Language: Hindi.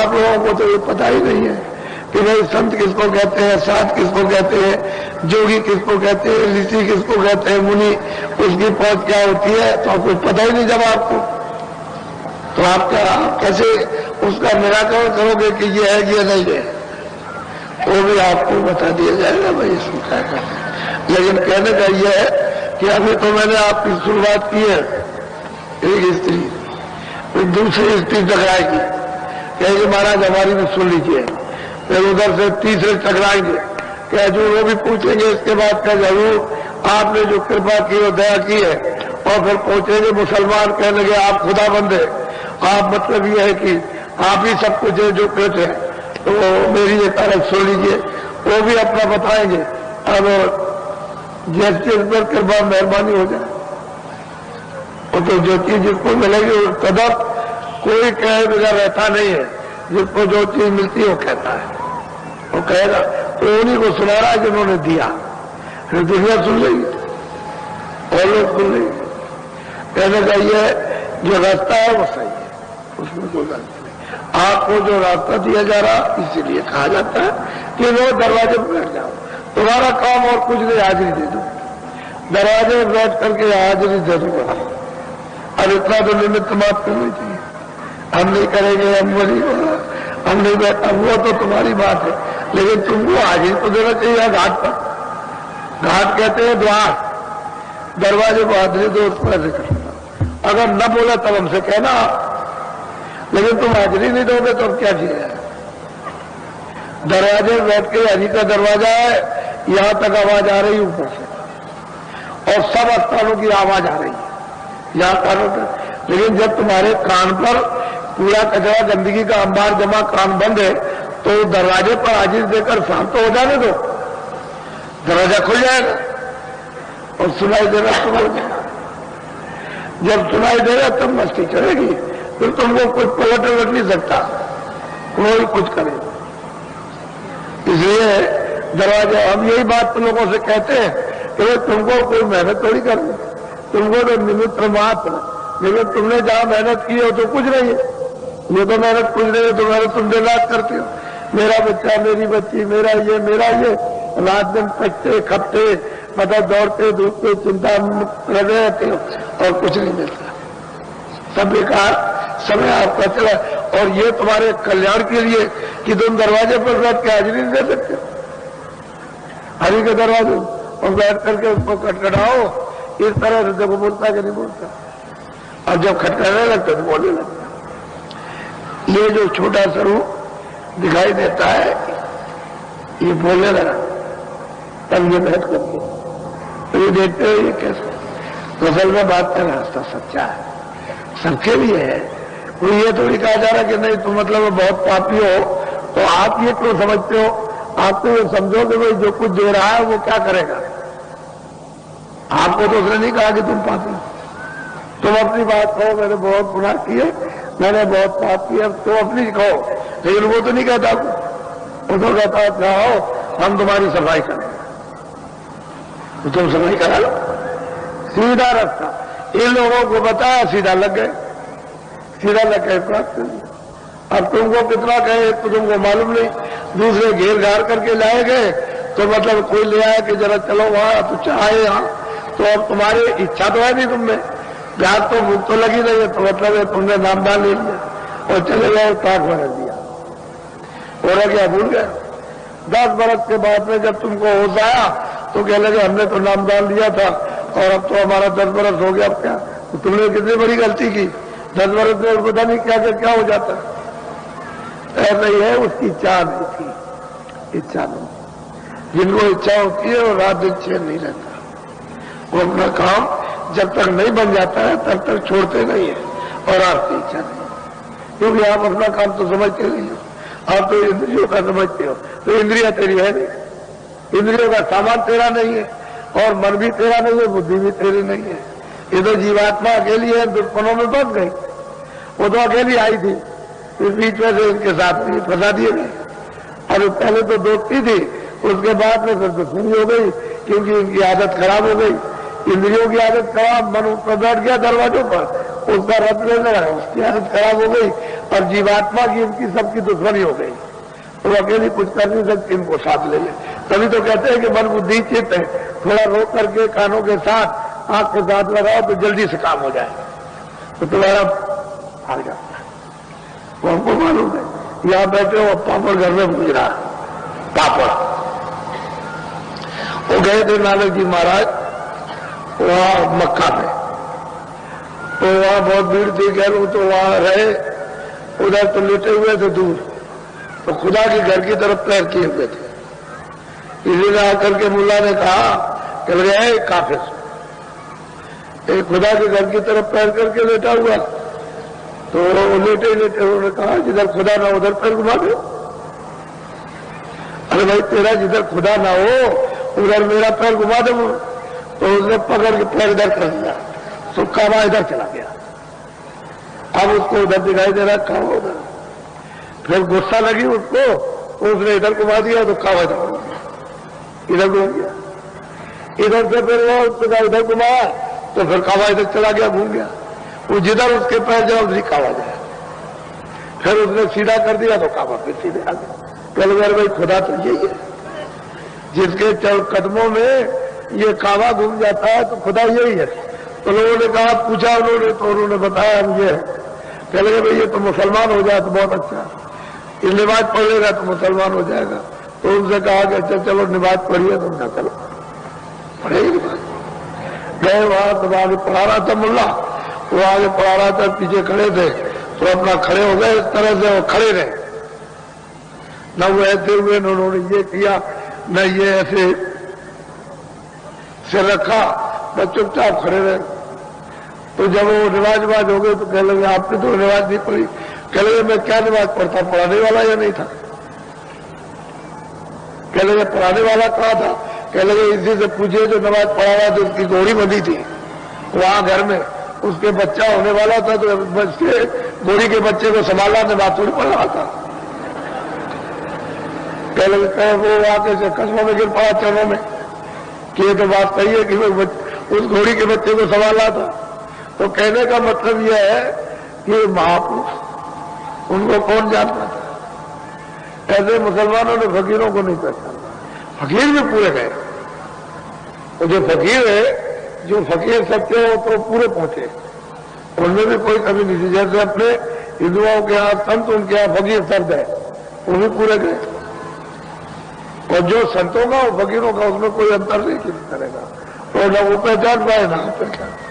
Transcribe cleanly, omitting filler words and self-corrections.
आप लोगों को तो ये पता ही नहीं है कि भाई संत किसको कहते हैं, साध किसको कहते हैं, जोगी किसको कहते हैं, ऋषि किसको कहते हैं, मुनि, उसकी पहुंच क्या होती है, तो आपको पता ही नहीं। जब आपको, तो आप क्या कैसे उसका निराकरण करोगे कि ये है ये नहीं है, वो भी आपको बता दिया जाएगा भाई इसमें क्या करना है। लेकिन कहने का यह है कि अभी तो मैंने आपकी शुरुआत की है, एक स्त्री दूसरी स्त्री टकराएगी, कहेगी महाराज हमारी भी सुन लीजिए, फिर उधर से तीसरे टकराएंगे, क्या जो वो भी पूछेंगे, इसके बाद क्या जरूर आपने जो कृपा की और दया की है, और फिर पहुंचेंगे मुसलमान, कहने लगे आप खुदा बंदे, आप मतलब ये है कि आप ही सब कुछ है जो कहते हैं, तो मेरी एक तरफ सुन लीजिए, वो भी अपना बताएंगे। अब जैसे इस पर कृपा मेहरबानी हो जाए, तो जो चीज जिसको मिलेगी तदप कोई कहे बगैर रहता नहीं है, जिसको जो चीज मिलती है वो कहता है, वो कहेगा। तो उन्हीं को सुना रहा है जिन्होंने दिया, फिर दुनिया सुन लेगी और लोग सुन लेंगे। कहने का ये जो रास्ता है वो सही है, उसमें कोई गलती नहीं। आपको जो रास्ता दिया जा रहा इसीलिए कहा जाता है कि वो दरवाजे पर बैठ जाओ, तुम्हारा काम और कुछ नहीं, हाजिरी दे दो, दरवाजे में बैठ करके हाजिरी दे दूंगा। और इतना तो निमित्त मात करनी चाहिए, हम नहीं करेंगे, हम नहीं बैठा, वो तो तुम्हारी बात है, लेकिन तुमको हाजिरी तो देना चाहिए। घाट पर, घाट कहते हैं द्वार, दरवाजे को हाजिरी दो, उस पर ऐसे करना। अगर न बोला तब हमसे कहना, लेकिन तुम हाजिरी नहीं दोगे तो क्या किया। दरवाजे में बैठ के हजी का दरवाजा है, यहां तक आवाज आ रही ऊपर से, और सब स्थानों की आवाज आ रही है यहां कानों तक। लेकिन जब तुम्हारे कान पर कूड़ा कचरा गंदगी का अंबार जमा, कान बंद है, तो दरवाजे पर हाजिर देकर शांत तो हो जाने दो, दरवाजा खुल जाएगा और सुनाई देना शुरू हो जाएगा। जब सुनाई देगा तब मस्ती चलेगी, फिर तुमको कोई पलट नहीं सकता, कोई कुछ करे। इसलिए दरवाजा, हम यही बात तो लोगों से कहते हैं कि तुमको कोई मेहनत थोड़ी करनी, तुमको तो निमित्त मात्र, लेकिन तुमने जहां मेहनत की हो तो कुछ नहीं है, ये तो मेहनत कुछ नहीं है, तो मेहनत तुम दिन रात करते हो, मेरा बच्चा, मेरी बच्ची, मेरा ये, रात दिन पचते खपते, मतलब दौड़ते धूपते चिंता लगे रहते हो और कुछ नहीं मिलता, सब बेकार समय आपका चला। और ये तुम्हारे कल्याण के लिए कि तुम दरवाजे पर बैठ के हाजिरी नहीं दे सकते, हरी के दरवाजे और बैठ करके उसको खटखटाओ, इस तरह से देखो बोलता कि नहीं बोलता, और जब खटखटाने लगता तो बोलने लगता। ये जो छोटा स्वरूप दिखाई देता है ये बोलने लगा, तब ये बैठ करके तो ये देखते हो ये कैसे, तो असल में बात का रास्ता सच्चा है, सबके लिए है। कोई ये थोड़ी कहा जा रहा कि नहीं तुम मतलब बहुत पापी हो, तो आप ये क्यों समझते हो, आप तो ये समझो कि भाई जो कुछ दे रहा है वो क्या करेगा। आपको तो उसने नहीं कहा कि तुम पापी, तुम अपनी बात कहो, मैंने बहुत गुनाह किए, मैंने बहुत पाप किया, तुम अपनी कहो, लेकिन वो तो नहीं कहता, वो तो कहता चाहो हम तुम्हारी सफाई करें, तो तुम सफाई करा लो, सीधा रास्ता। इन लोगों को बताया, सीधा लग गए, सीधा लग गए, प्राप्त कर दिया। अब तुमको कितना कहे तो तुमको मालूम नहीं, दूसरे घेर घार करके लाए गए, तो मतलब कोई ले आया कि जरा चलो वहां, तो चाहे यहां, तो अब तुम्हारी इच्छा तो है नहीं, तुमने जहां तो भूख तो लगी नहीं है, तो मतलब है तुमने नामदान ले लिया और चले गए, ताक बना दिया, हो रहा क्या, भूल गए। 10 बरस के बाद में जब तुमको होश आया तो कह लगे हमने तो नामदान लिया था और अब तो हमारा 10 बरस हो गया, अब क्या, तो तुमने कितनी बड़ी गलती की, 10 बरस में पता नहीं क्या हो जाता। ऐसा ही है, उसकी इच्छा नहीं थी, इच्छा नहीं, जिनको इच्छा होती है वो रात दिन चैन नहीं रहता, वो अपना काम जब तक नहीं बन जाता है तब तक छोड़ते नहीं है, और आपकी इच्छा नहीं, क्योंकि आप अपना काम तो समझते नहीं हो, आप तो इंद्रियों का समझते हो, तो इंद्रिया तेरी है नहीं, इंद्रियों का सामान तेरा नहीं है, और मन भी तेरा नहीं है, बुद्धि भी तेरी नहीं है, ये तो जीवात्मा अकेली है, दुश्मनों में बच गई, वो तो अकेली आई थी, इस बीच में से इनके साथ भी फंसा दिए गए, और पहले तो दोस्ती थी, उसके बाद में फिर दुश्मनी हो गई, क्योंकि इनकी आदत खराब हो गई, इंद्रियों की आदत खराब, मन ऊपर बैठ गया दरवाजों पर, उसका रथ लेने लगा, उसकी हालत खराब हो गई और जीवात्मा की इनकी सबकी दुश्मनी हो गई। तो अकेली कुछ कर नहीं सकती, इनको साथ ले ले। तभी तो कहते हैं कि मन बुद्धि चित्त है, थोड़ा रोक करके कानों के साथ आंख के साथ लगाओ तो जल्दी से काम हो जाए, तो तुम्हारा हार जाता है। वो हमको मालूम है, यहां बैठे हो पापड़ घर में पूछ रहा पापड़। वो गए थे नानक जी महाराज वहां मक्का में, तो वहां बहुत भीड़ थी, कह लो तो वहां रहे, उधर तो लेटे हुए थे दूर, तो खुदा के घर की तरफ पैर किए हुए थे। किसी ने आकर के मुल्ला ने कहा कि गए काफिर, एक खुदा के घर की तरफ पैर करके लेटा हुआ, तो लेटे लेटे उन्होंने कहा जिधर खुदा ना उधर पैर घुमा दो। अरे भाई तेरा जिधर खुदा ना हो उधर मेरा पैर घुमा दो। तो उसने पकड़ के पैर इधर कर दिया, तो कावा इधर चला गया। अब उसको उधर दिखाई दे रहा कावा उधर, फिर गुस्सा लगी उसको, उसने इधर घुमा दिया तो कावा इधर घूम गया, इधर से फिर वो उसका इधर घुमाया तो फिर कावा इधर चला गया, घूम गया। वो जिधर उसके पैर जाए उधर कावा जाए। फिर उसने सीधा कर दिया तो कावा फिर सीधे आ गया। कल बार भाई खुदा तो यही है, जिसके कदमों में ये कावा घूम जाता है तो खुदा यही है। तो लोगों ने कहा, पूछा उन्होंने, तो उन्होंने बताया मुझे, कह लगे भाई ये तो मुसलमान हो जाए तो बहुत अच्छा, ये नमाज पढ़ लेगा तो मुसलमान हो जाएगा। तो उनसे कहा कि अच्छा चलो नमाज पढ़िए, तुम ना चलो पढ़ेगी नमाज। गए वहां तो आगे पढ़ा रहा था मुल्ला, वो आगे पढ़ा रहा था, पीछे खड़े थे, तो अपना खड़े हो गए, इस तरह से वो खड़े रहे, न वो ऐसे हुए, न उन्होंने ये किया, न ये ऐसे सिर रखा, बस चुपचाप खड़े रहे। तो जब वो नमाज हो गए तो कह लगे आपने तो नमाज नहीं पढ़ी। कह लगे मैं क्या नमाज पढ़ता, पढ़ाने वाला या नहीं था? कह लगे पढ़ाने वाला कहा था? कह लगे इसी से पूछिए जो नमाज पढ़ा रहा था, उसकी घोड़ी बंधी थी वहां घर में, उसके बच्चा होने वाला था, तो बच्चे घोड़ी के बच्चे को संभालना, नमाज थोड़ी पढ़ रहा था। कह लगे कहे वो आके से कस्बों में गिर पड़ा चरणों में कि ये तो बात सही है कि वो उस घोड़ी के बच्चे को संभाला था। तो कहने का मतलब यह है कि महापुरुष उनको कौन जानता था? ऐसे मुसलमानों ने फकीरों को नहीं पहचाना, फकीर भी पूरे गए। तो जो फकीर है, जो फकीर सच्चे हो तो पूरे पहुंचे, उनमें भी कोई कमी नहीं थी। जैसे अपने हिंदुओं के यहाँ संत, उनके यहाँ फकीर शब्द है, वो भी पूरे गए। और जो संतों का और फकीरों का उसमें कोई अंतर नहीं किसी तरह का, तो न वो पहचान पाए ना पहचान।